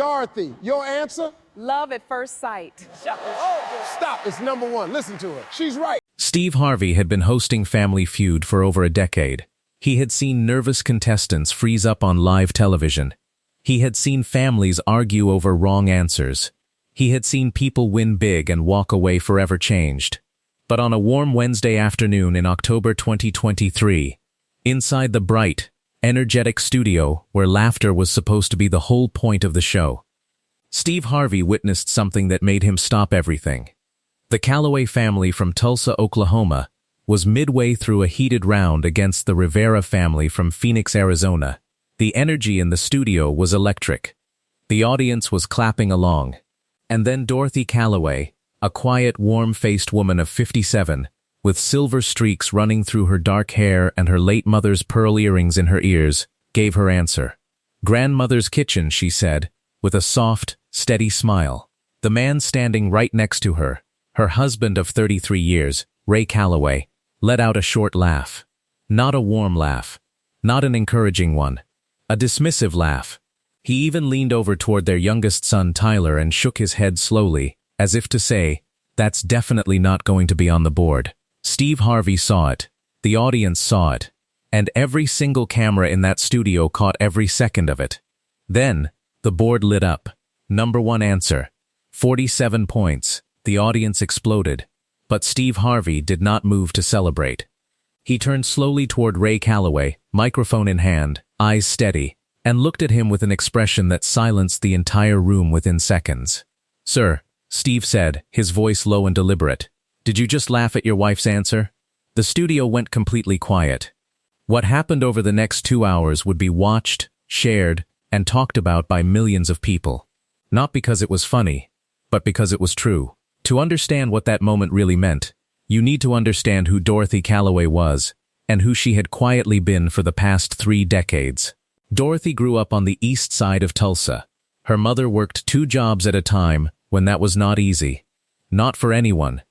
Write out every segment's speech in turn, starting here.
Dorothy, your answer? Love at first sight. Stop, it's number one. Listen to her. She's right. Steve Harvey had been hosting Family Feud for over a decade. He had seen nervous contestants freeze up on live television. He had seen families argue over wrong answers. He had seen people win big and walk away forever changed. But on a warm Wednesday afternoon in October 2023, inside the bright, energetic studio where laughter was supposed to be the whole point of the show, Steve Harvey witnessed something that made him stop everything. The Calloway family from Tulsa, Oklahoma, was midway through a heated round against the Rivera family from Phoenix, Arizona. The energy in the studio was electric. The audience was clapping along. And then Dorothy Calloway, a quiet, warm-faced woman of 57, with silver streaks running through her dark hair and her late mother's pearl earrings in her ears, gave her answer. "Grandmother's kitchen," she said, with a soft, steady smile. The man standing right next to her, her husband of 33 years, Ray Calloway, let out a short laugh. Not a warm laugh. Not an encouraging one. A dismissive laugh. He even leaned over toward their youngest son, Tyler, and shook his head slowly, as if to say, "That's definitely not going to be on the board." Steve Harvey saw it. The audience saw it. And every single camera in that studio caught every second of it. Then, the board lit up. Number one answer. 47 points. The audience exploded. But Steve Harvey did not move to celebrate. He turned slowly toward Ray Calloway, microphone in hand, eyes steady, and looked at him with an expression that silenced the entire room within seconds. "Sir," Steve said, his voice low and deliberate, "did you just laugh at your wife's answer?" The studio went completely quiet. What happened over the next 2 hours would be watched, shared, and talked about by millions of people. Not because it was funny, but because it was true. To understand what that moment really meant, you need to understand who Dorothy Calloway was, and who she had quietly been for the past 3 decades. Dorothy grew up on the east side of Tulsa. Her mother worked 2 jobs at a time when that was not easy. Not for anyone.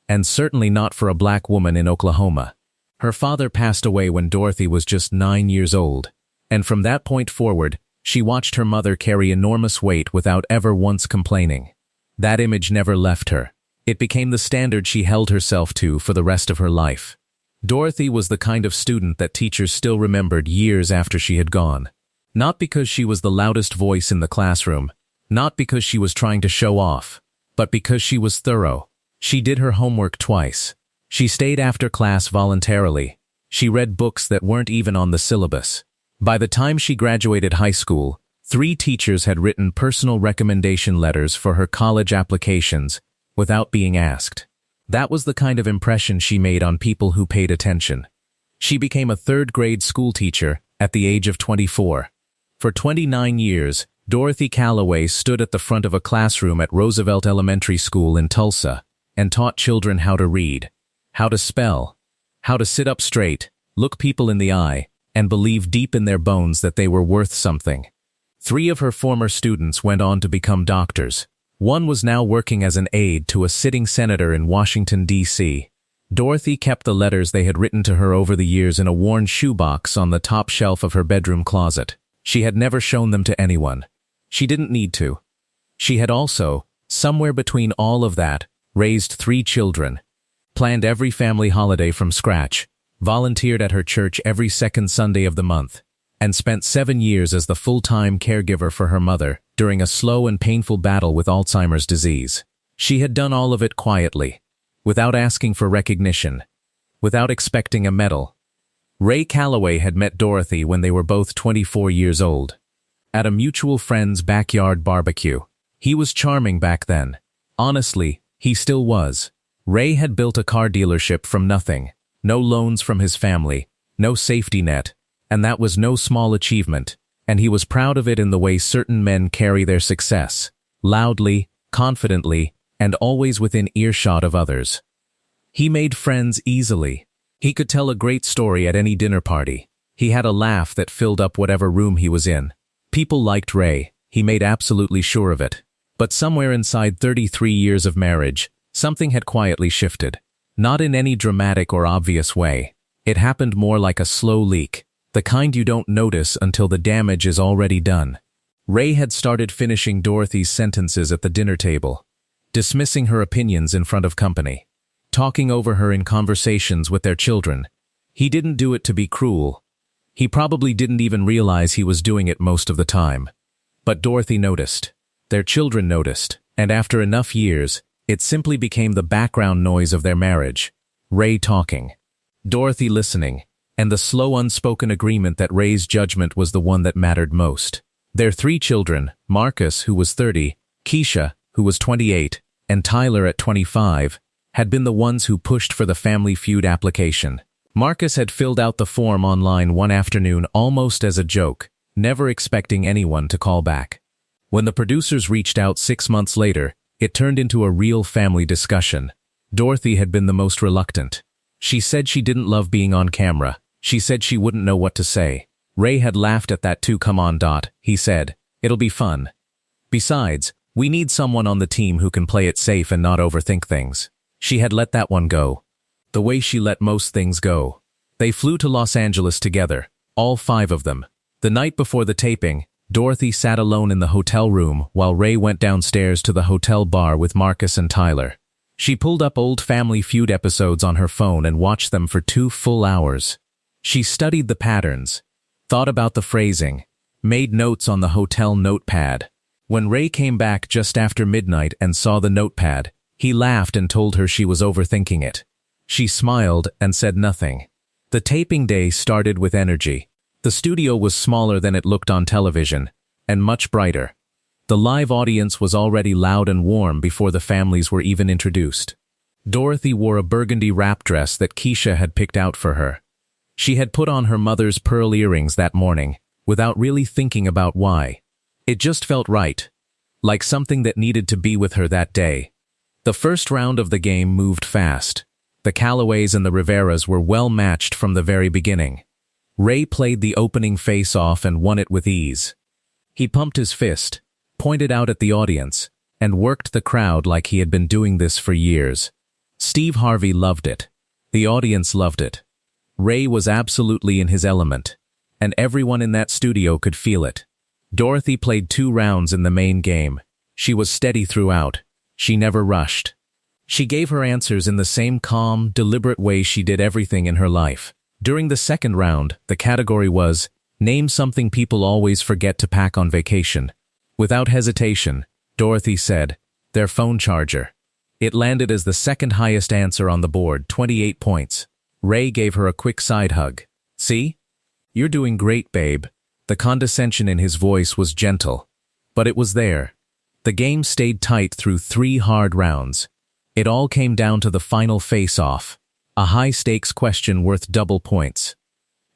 And certainly not for a black woman in Oklahoma. Her father passed away when Dorothy was just 9 years old, and from that point forward, she watched her mother carry enormous weight without ever once complaining. That image never left her. It became the standard she held herself to for the rest of her life. Dorothy was the kind of student that teachers still remembered years after she had gone. Not because she was the loudest voice in the classroom, not because she was trying to show off, but because she was thorough. She did her homework twice. She stayed after class voluntarily. She read books that weren't even on the syllabus. By the time she graduated high school, 3 teachers had written personal recommendation letters for her college applications without being asked. That was the kind of impression she made on people who paid attention. She became a 3rd-grade school teacher at the age of 24. For 29 years, Dorothy Calloway stood at the front of a classroom at Roosevelt Elementary School in Tulsa and taught children how to read, how to spell, how to sit up straight, look people in the eye, and believe deep in their bones that they were worth something. 3 of her former students went on to become doctors. One was now working as an aide to a sitting senator in Washington, D.C. Dorothy kept the letters they had written to her over the years in a worn shoebox on the top shelf of her bedroom closet. She had never shown them to anyone. She didn't need to. She had also, somewhere between all of that, raised 3 children, planned every family holiday from scratch, volunteered at her church every second Sunday of the month, and spent 7 years as the full-time caregiver for her mother during a slow and painful battle with Alzheimer's disease. She had done all of it quietly, without asking for recognition, without expecting a medal. Ray Calloway had met Dorothy when they were both 24 years old, at a mutual friend's backyard barbecue. He was charming back then. Honestly, he still was. Ray had built a car dealership from nothing, no loans from his family, no safety net, and that was no small achievement, and he was proud of it in the way certain men carry their success, loudly, confidently, and always within earshot of others. He made friends easily. He could tell a great story at any dinner party. He had a laugh that filled up whatever room he was in. People liked Ray, he made absolutely sure of it. But somewhere inside 33 years of marriage, something had quietly shifted. Not in any dramatic or obvious way. It happened more like a slow leak, the kind you don't notice until the damage is already done. Ray had started finishing Dorothy's sentences at the dinner table, dismissing her opinions in front of company, talking over her in conversations with their children. He didn't do it to be cruel. He probably didn't even realize he was doing it most of the time. But Dorothy noticed. Their children noticed, and after enough years, it simply became the background noise of their marriage. Ray talking, Dorothy listening, and the slow unspoken agreement that Ray's judgment was the one that mattered most. Their 3 children, Marcus, who was 30, Keisha, who was 28, and Tyler at 25, had been the ones who pushed for the Family Feud application. Marcus had filled out the form online one afternoon almost as a joke, never expecting anyone to call back. When the producers reached out 6 months later, it turned into a real family discussion. Dorothy had been the most reluctant. She said she didn't love being on camera. She said she wouldn't know what to say. Ray had laughed at that too. Come on, he said. It'll be fun. Besides, we need someone on the team who can play it safe and not overthink things. She had let that one go. The way she let most things go. They flew to Los Angeles together, all 5 of them. The night before the taping, Dorothy sat alone in the hotel room while Ray went downstairs to the hotel bar with Marcus and Tyler. She pulled up old Family Feud episodes on her phone and watched them for 2 full hours. She studied the patterns, thought about the phrasing, made notes on the hotel notepad. When Ray came back just after midnight and saw the notepad, he laughed and told her she was overthinking it. She smiled and said nothing. The taping day started with energy. The studio was smaller than it looked on television, and much brighter. The live audience was already loud and warm before the families were even introduced. Dorothy wore a burgundy wrap dress that Keisha had picked out for her. She had put on her mother's pearl earrings that morning, without really thinking about why. It just felt right, like something that needed to be with her that day. The first round of the game moved fast. The Callaways and the Riveras were well matched from the very beginning. Ray played the opening face-off and won it with ease. He pumped his fist, pointed out at the audience, and worked the crowd like he had been doing this for years. Steve Harvey loved it. The audience loved it. Ray was absolutely in his element, and everyone in that studio could feel it. Dorothy played 2 rounds in the main game. She was steady throughout. She never rushed. She gave her answers in the same calm, deliberate way she did everything in her life. During the second round, the category was, name something people always forget to pack on vacation. Without hesitation, Dorothy said, their phone charger. It landed as the second highest answer on the board, 28 points. Ray gave her a quick side hug. See? You're doing great, babe. The condescension in his voice was gentle, but it was there. The game stayed tight through 3 hard rounds. It all came down to the final face-off, a high-stakes question worth double points.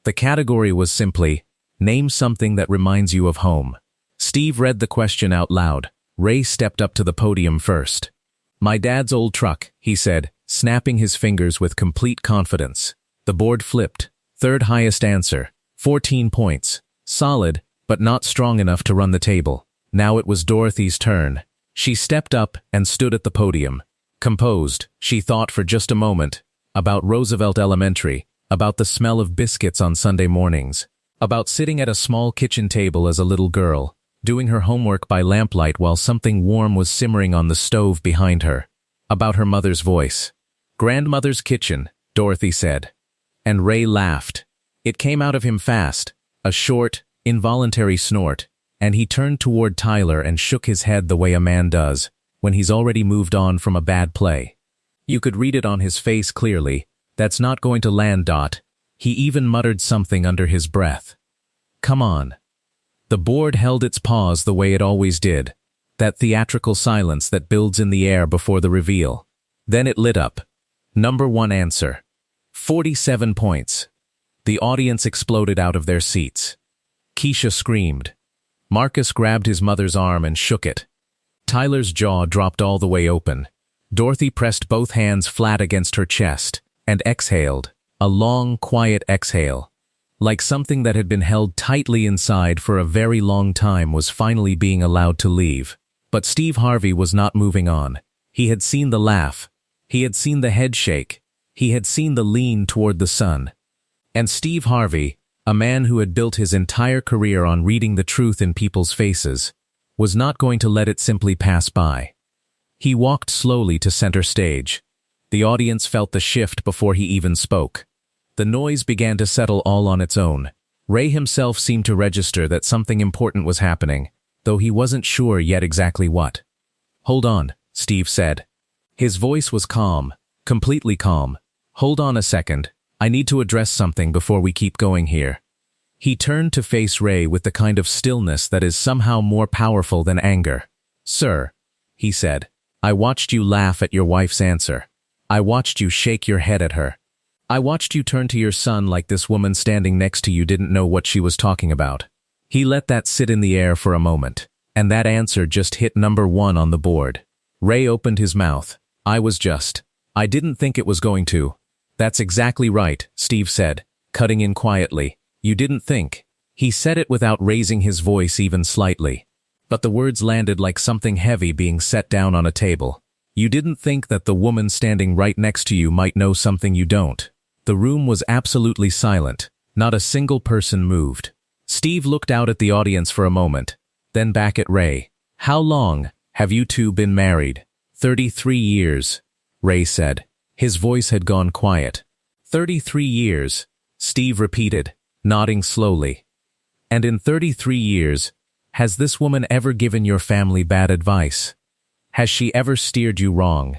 The category was simply, name something that reminds you of home. Steve read the question out loud. Ray stepped up to the podium first. My dad's old truck, he said, snapping his fingers with complete confidence. The board flipped. Third highest answer, 14 points. Solid, but not strong enough to run the table. Now it was Dorothy's turn. She stepped up and stood at the podium. Composed, she thought for just a moment, about Roosevelt Elementary, about the smell of biscuits on Sunday mornings, about sitting at a small kitchen table as a little girl, doing her homework by lamplight while something warm was simmering on the stove behind her, about her mother's voice. Grandmother's kitchen, Dorothy said. And Ray laughed. It came out of him fast, a short, involuntary snort, and he turned toward Tyler and shook his head the way a man does when he's already moved on from a bad play. You could read it on his face clearly. That's not going to land. He even muttered something under his breath. Come on. The board held its pause the way it always did, that theatrical silence that builds in the air before the reveal. Then it lit up. Number 1 answer. 47 points. The audience exploded out of their seats. Keisha screamed. Marcus grabbed his mother's arm and shook it. Tyler's jaw dropped all the way open. Dorothy pressed both hands flat against her chest and exhaled, a long, quiet exhale. Like something that had been held tightly inside for a very long time was finally being allowed to leave. But Steve Harvey was not moving on. He had seen the laugh. He had seen the head shake. He had seen the lean toward the sun. And Steve Harvey, a man who had built his entire career on reading the truth in people's faces, was not going to let it simply pass by. He walked slowly to center stage. The audience felt the shift before he even spoke. The noise began to settle all on its own. Ray himself seemed to register that something important was happening, though he wasn't sure yet exactly what. "Hold on," Steve said. His voice was calm, completely calm. "Hold on a second. I need to address something before we keep going here." He turned to face Ray with the kind of stillness that is somehow more powerful than anger. "Sir," he said, "I watched you laugh at your wife's answer. I watched you shake your head at her. I watched you turn to your son like this woman standing next to you didn't know what she was talking about." He let that sit in the air for a moment, and that answer just hit number 1 on the board. Ray opened his mouth. I didn't think it was going to." "That's exactly right," Steve said, cutting in quietly. "You didn't think." He said it without raising his voice even slightly. But the words landed like something heavy being set down on a table. "You didn't think that the woman standing right next to you might know something you don't." The room was absolutely silent. Not a single person moved. Steve looked out at the audience for a moment, then back at Ray. "How long have you two been married?" 33 years, Ray said. His voice had gone quiet. 33 years, Steve repeated, nodding slowly. "And in 33 years, has this woman ever given your family bad advice? Has she ever steered you wrong?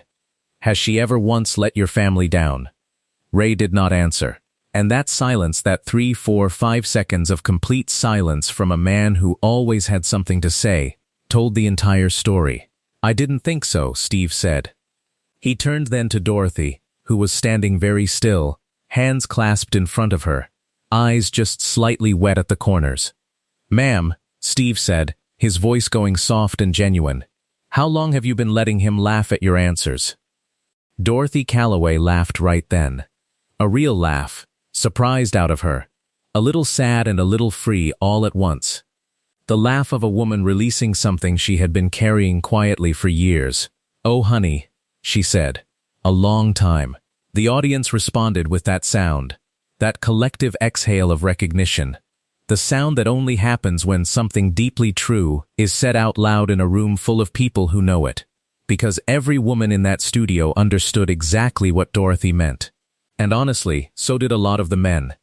Has she ever once let your family down?" Ray did not answer. And that silence, that 3, 4, 5 seconds of complete silence from a man who always had something to say, told the entire story. "I didn't think so," Steve said. He turned then to Dorothy, who was standing very still, hands clasped in front of her, eyes just slightly wet at the corners. "Ma'am," Steve said, his voice going soft and genuine, "how long have you been letting him laugh at your answers?" Dorothy Calloway laughed right then. A real laugh, surprised out of her. A little sad and a little free all at once. The laugh of a woman releasing something she had been carrying quietly for years. "Oh, honey," she said. "A long time." The audience responded with that sound, that collective exhale of recognition, the sound that only happens when something deeply true is said out loud in a room full of people who know it, because every woman in that studio understood exactly what Dorothy meant. And honestly, so did a lot of the men.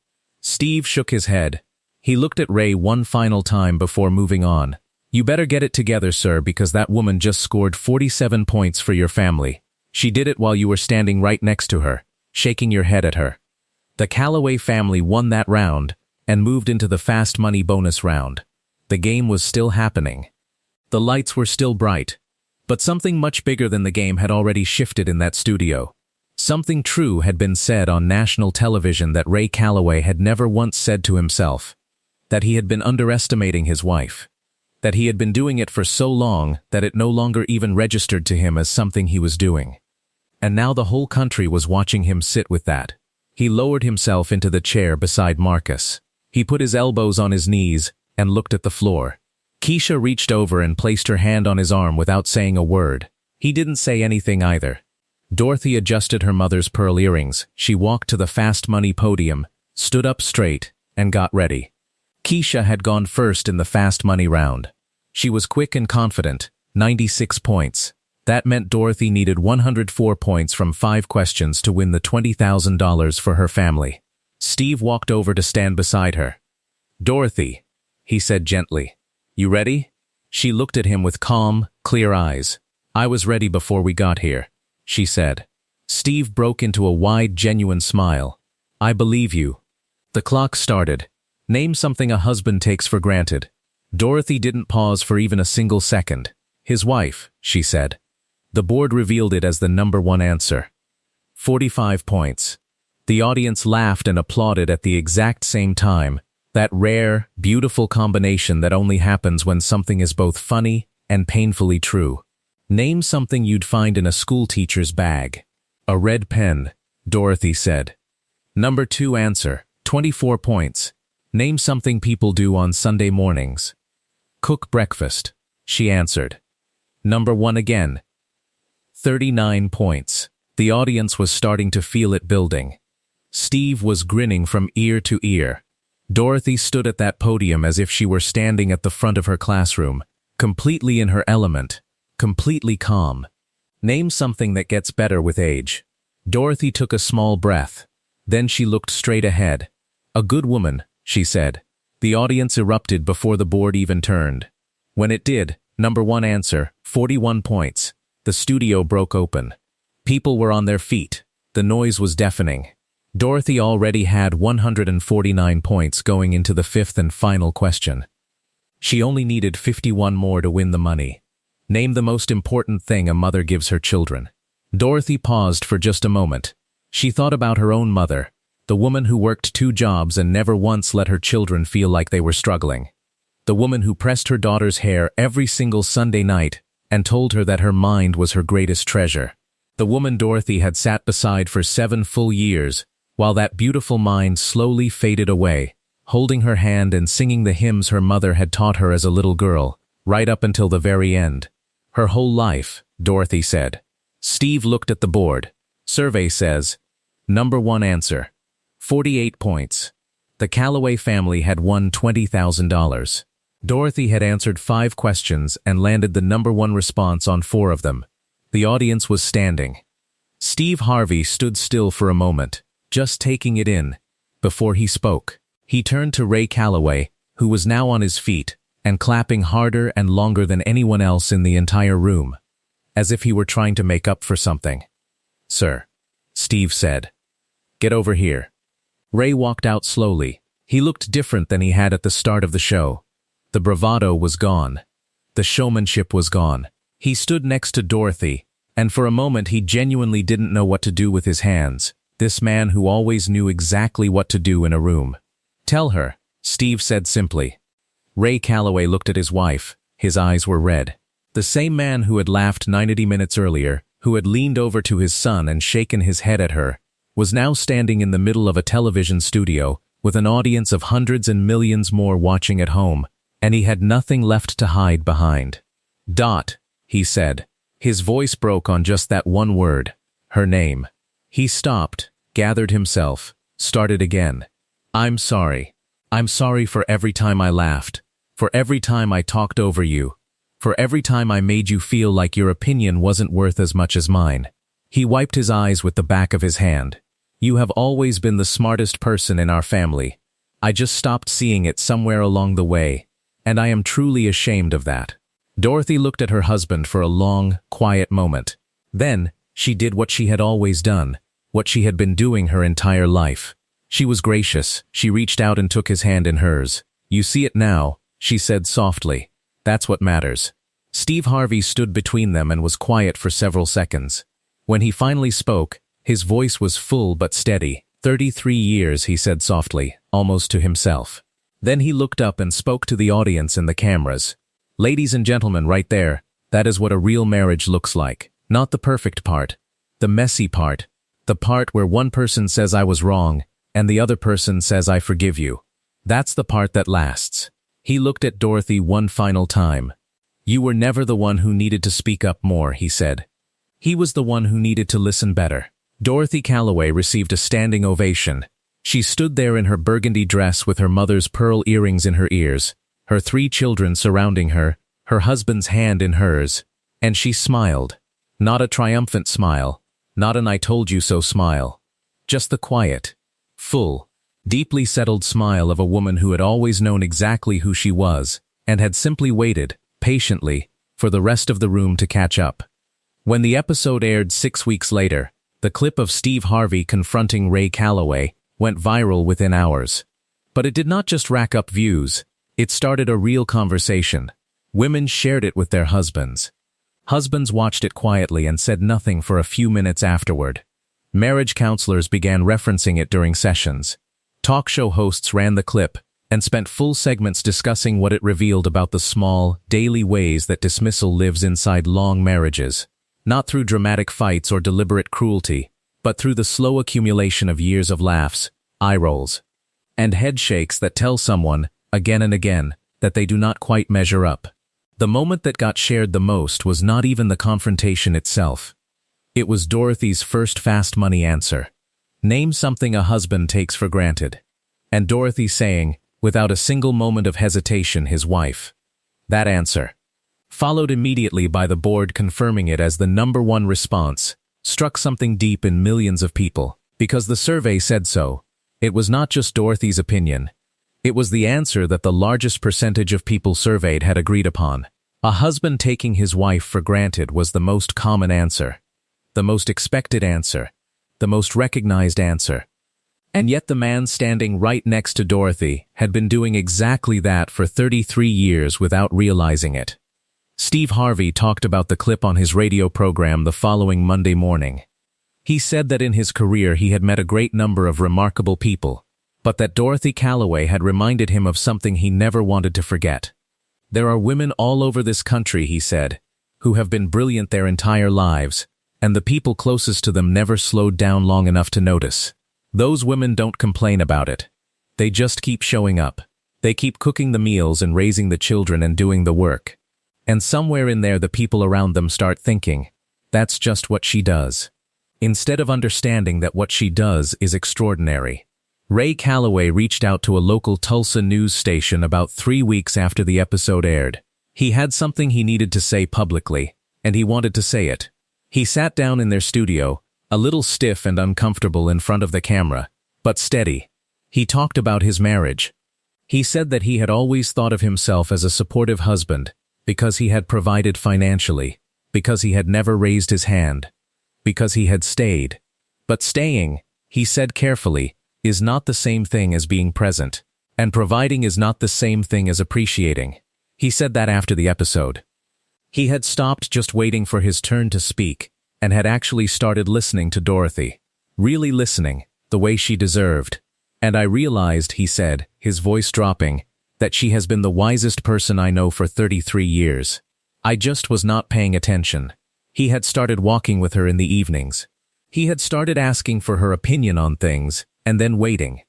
Steve shook his head. He looked at Ray one final time before moving on. "You better get it together, sir, because that woman just scored 47 points for your family. She did it while you were standing right next to her, shaking your head at her." The Calloway family won that round and moved into the fast money bonus round. The game was still happening. The lights were still bright. But something much bigger than the game had already shifted in that studio. Something true had been said on national television that Ray Calloway had never once said to himself. That he had been underestimating his wife. That he had been doing it for so long that it no longer even registered to him as something he was doing. And now the whole country was watching him sit with that. He lowered himself into the chair beside Marcus. He put his elbows on his knees and looked at the floor. Keisha reached over and placed her hand on his arm without saying a word. He didn't say anything either. Dorothy adjusted her mother's pearl earrings. She walked to the fast money podium, stood up straight, and got ready. Keisha had gone first in the fast money round. She was quick and confident, 96 points. That meant Dorothy needed 104 points from 5 questions to win the $20,000 for her family. Steve walked over to stand beside her. "Dorothy," he said gently, "you ready?" She looked at him with calm, clear eyes. "I was ready before we got here," she said. Steve broke into a wide, genuine smile. "I believe you." The clock started. "Name something a husband takes for granted." Dorothy didn't pause for even a single second. "His wife," she said. The board revealed it as the number 1 answer. 45 points. The audience laughed and applauded at the exact same time. That rare, beautiful combination that only happens when something is both funny and painfully true. "Name something you'd find in a school teacher's bag." "A red pen," Dorothy said. Number 2 answer, 24 points. "Name something people do on Sunday mornings." "Cook breakfast," she answered. Number 1 again. 39 points. The audience was starting to feel it building. Steve was grinning from ear to ear. Dorothy stood at that podium as if she were standing at the front of her classroom, completely in her element, completely calm. Name something that gets better with age. Dorothy took a small breath. Then she looked straight ahead. A good woman, she said. The audience erupted before the board even turned. When it did, number one answer, 41 points. The studio broke open. People were on their feet. The noise was deafening. Dorothy already had 149 points going into the fifth and final question. She only needed 51 more to win the money. Name the most important thing a mother gives her children. Dorothy paused for just a moment. She thought about her own mother, the woman who worked 2 jobs and never once let her children feel like they were struggling. The woman who pressed her daughter's hair every single Sunday night and told her that her mind was her greatest treasure. The woman Dorothy had sat beside for 7 full years, while that beautiful mind slowly faded away, holding her hand and singing the hymns her mother had taught her as a little girl, right up until the very end. Her whole life, Dorothy said. Steve looked at the board. Survey says, number one answer, 48 points. The Calloway family had won $20,000. Dorothy had answered 5 questions and landed the number one response on 4 of them. The audience was standing. Steve Harvey stood still for a moment, just taking it in. Before he spoke, he turned to Ray Calloway, who was now on his feet, and clapping harder and longer than anyone else in the entire room, as if he were trying to make up for something. Sir, Steve said. Get over here. Ray walked out slowly. He looked different than he had at the start of the show. The bravado was gone. The showmanship was gone. He stood next to Dorothy, and for a moment he genuinely didn't know what to do with his hands, this man who always knew exactly what to do in a room. Tell her, Steve said simply. Ray Calloway looked at his wife. His eyes were red. The same man who had laughed 90 minutes earlier, who had leaned over to his son and shaken his head at her, was now standing in the middle of a television studio with an audience of hundreds and millions more watching at home, and he had nothing left to hide behind. Dot, he said. His voice broke on just that one word, her name. He stopped, gathered himself, started again. I'm sorry. I'm sorry for every time I laughed, for every time I talked over you, for every time I made you feel like your opinion wasn't worth as much as mine. He wiped his eyes with the back of his hand. You have always been the smartest person in our family. I just stopped seeing it somewhere along the way, and I am truly ashamed of that. Dorothy looked at her husband for a long, quiet moment. Then, she did what she had always done, what she had been doing her entire life. She was gracious. She reached out and took his hand in hers. You see it now, she said softly. That's what matters. Steve Harvey stood between them and was quiet for several seconds. When he finally spoke, his voice was full but steady. 33 years, he said softly, almost to himself. Then he looked up and spoke to the audience and the cameras. Ladies and gentlemen, right there, that is what a real marriage looks like. Not the perfect part. The messy part. The part where one person says I was wrong, and the other person says I forgive you. That's the part that lasts. He looked at Dorothy one final time. You were never the one who needed to speak up more, he said. He was the one who needed to listen better. Dorothy Calloway received a standing ovation. She stood there in her burgundy dress with her mother's pearl earrings in her ears, her 3 children surrounding her, her husband's hand in hers, and she smiled. Not a triumphant smile, not an I told you so smile. Just the quiet, full, deeply settled smile of a woman who had always known exactly who she was and had simply waited, patiently, for the rest of the room to catch up. When the episode aired 6 weeks later, the clip of Steve Harvey confronting Ray Calloway went viral within hours. But it did not just rack up views, it started a real conversation. Women shared it with their husbands. Husbands watched it quietly and said nothing for a few minutes afterward. Marriage counselors began referencing it during sessions. Talk show hosts ran the clip and spent full segments discussing what it revealed about the small, daily ways that dismissal lives inside long marriages. Not through dramatic fights or deliberate cruelty, but through the slow accumulation of years of laughs, eye rolls, and head shakes that tell someone, again and again, that they do not quite measure up. The moment that got shared the most was not even the confrontation itself. It was Dorothy's first fast money answer. Name something a husband takes for granted. And Dorothy saying, without a single moment of hesitation, his wife. That answer, followed immediately by the board confirming it as the #1 response, struck something deep in millions of people, because the survey said so. It was not just Dorothy's opinion. It was the answer that the largest percentage of people surveyed had agreed upon. A husband taking his wife for granted was the most common answer, the most expected answer, the most recognized answer. And yet the man standing right next to Dorothy had been doing exactly that for 33 years without realizing it. Steve Harvey talked about the clip on his radio program the following Monday morning. He said that in his career he had met a great number of remarkable people, but that Dorothy Calloway had reminded him of something he never wanted to forget. There are women all over this country, he said, who have been brilliant their entire lives, and the people closest to them never slowed down long enough to notice. Those women don't complain about it. They just keep showing up. They keep cooking the meals and raising the children and doing the work. And somewhere in there the people around them start thinking, that's just what she does. Instead of understanding that what she does is extraordinary. Ray Calloway reached out to a local Tulsa news station about 3 weeks after the episode aired. He had something he needed to say publicly, and he wanted to say it. He sat down in their studio, a little stiff and uncomfortable in front of the camera, but steady. He talked about his marriage. He said that he had always thought of himself as a supportive husband, because he had provided financially, because he had never raised his hand, because he had stayed. But staying, he said carefully, is not the same thing as being present, and providing is not the same thing as appreciating. He said that after the episode. He had stopped just waiting for his turn to speak, and had actually started listening to Dorothy. Really listening, the way she deserved. And I realized, he said, his voice dropping, that she has been the wisest person I know for 33 years. I just was not paying attention. He had started walking with her in the evenings. He had started asking for her opinion on things, and then waiting.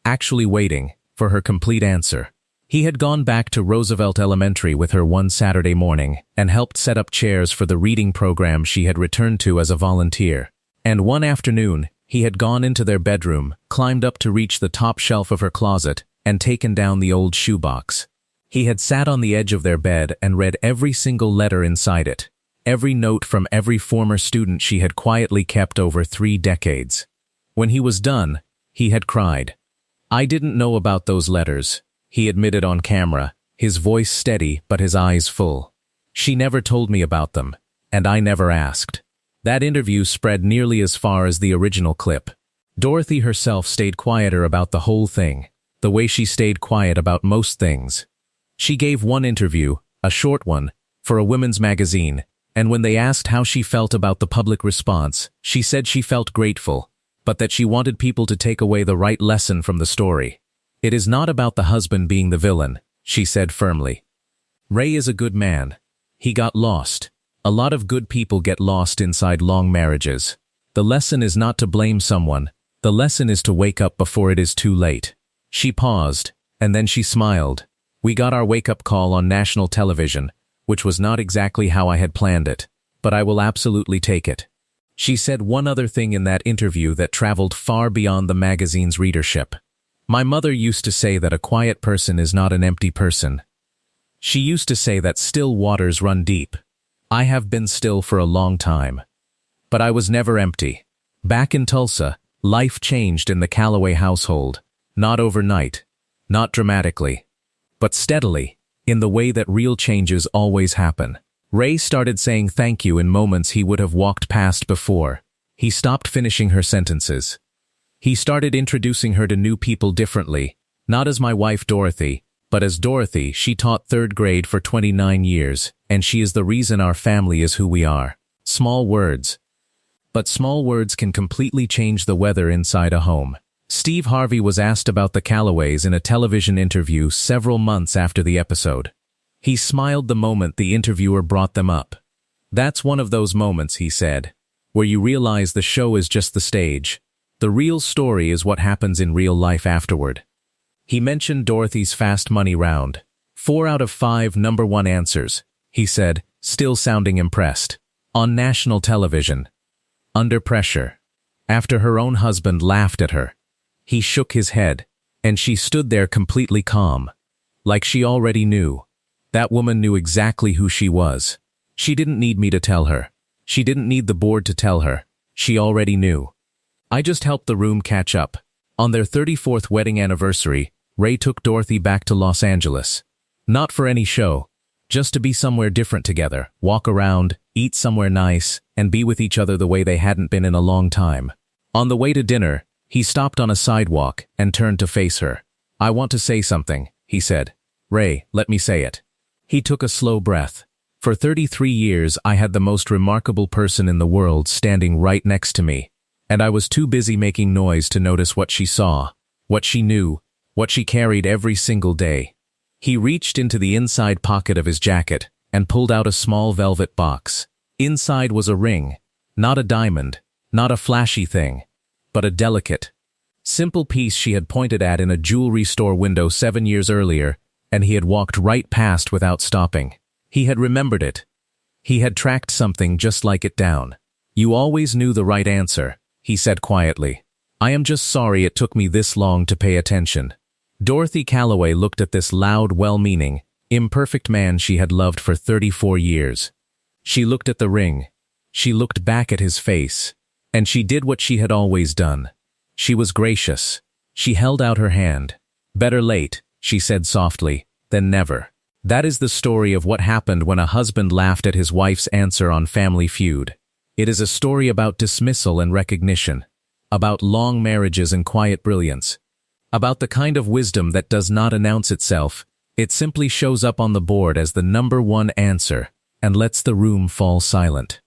Actually waiting, for her complete answer. He had gone back to Roosevelt Elementary with her one Saturday morning and helped set up chairs for the reading program she had returned to as a volunteer. And one afternoon, he had gone into their bedroom, climbed up to reach the top shelf of her closet, and taken down the old shoebox. He had sat on the edge of their bed and read every single letter inside it, every note from every former student she had quietly kept over 3 decades. When he was done, he had cried. I didn't know about those letters, he admitted on camera, his voice steady but his eyes full. She never told me about them, and I never asked. That interview spread nearly as far as the original clip. Dorothy herself stayed quieter about the whole thing, the way she stayed quiet about most things. She gave one interview, a short one, for a women's magazine, and when they asked how she felt about the public response, she said she felt grateful, but that she wanted people to take away the right lesson from the story. It is not about the husband being the villain, she said firmly. Ray is a good man. He got lost. A lot of good people get lost inside long marriages. The lesson is not to blame someone. The lesson is to wake up before it is too late. She paused, and then she smiled. We got our wake-up call on national television, which was not exactly how I had planned it, but I will absolutely take it. She said one other thing in that interview that traveled far beyond the magazine's readership. My mother used to say that a quiet person is not an empty person. She used to say that still waters run deep. I have been still for a long time. But I was never empty. Back in Tulsa, life changed in the Calloway household. Not overnight, not dramatically, but steadily, in the way that real changes always happen. Ray started saying thank you in moments he would have walked past before. He stopped finishing her sentences. He started introducing her to new people differently, not as my wife Dorothy, but as Dorothy. She taught 3rd grade for 29 years, and she is the reason our family is who we are. Small words. But small words can completely change the weather inside a home. Steve Harvey was asked about the Calloways in a television interview several months after the episode. He smiled the moment the interviewer brought them up. That's one of those moments, he said, where you realize the show is just the stage. The real story is what happens in real life afterward. He mentioned Dorothy's fast money round. 4 out of 5 #1 answers, he said, still sounding impressed. On national television. Under pressure. After her own husband laughed at her. He shook his head. And she stood there completely calm. Like she already knew. That woman knew exactly who she was. She didn't need me to tell her. She didn't need the board to tell her. She already knew. I just helped the room catch up. On their 34th wedding anniversary, Ray took Dorothy back to Los Angeles. Not for any show. Just to be somewhere different together, walk around, eat somewhere nice, and be with each other the way they hadn't been in a long time. On the way to dinner, he stopped on a sidewalk and turned to face her. "I want to say something," he said. "Ray, let me say it." He took a slow breath. "For 33 years, I had the most remarkable person in the world standing right next to me, and I was too busy making noise to notice what she saw, what she knew, what she carried every single day." He reached into the inside pocket of his jacket and pulled out a small velvet box. Inside was a ring, not a diamond, not a flashy thing, but a delicate, simple piece she had pointed at in a jewelry store window 7 years earlier, and he had walked right past without stopping. He had remembered it. He had tracked something just like it down. "You always knew the right answer," he said quietly. "I am just sorry it took me this long to pay attention." Dorothy Calloway looked at this loud, well-meaning, imperfect man she had loved for 34 years. She looked at the ring. She looked back at his face. And she did what she had always done. She was gracious. She held out her hand. "Better late," she said softly, "than never." That is the story of what happened when a husband laughed at his wife's answer on Family Feud. It is a story about dismissal and recognition. About long marriages and quiet brilliance. About the kind of wisdom that does not announce itself. It simply shows up on the board as the number one answer and lets the room fall silent.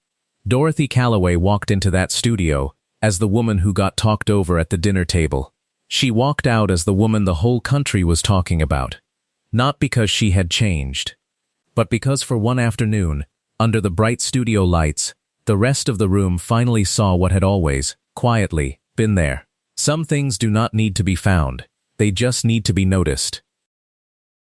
Dorothy Calloway walked into that studio as the woman who got talked over at the dinner table. She walked out as the woman the whole country was talking about. Not because she had changed, but because for one afternoon, under the bright studio lights, the rest of the room finally saw what had always, quietly, been there. Some things do not need to be found. They just need to be noticed.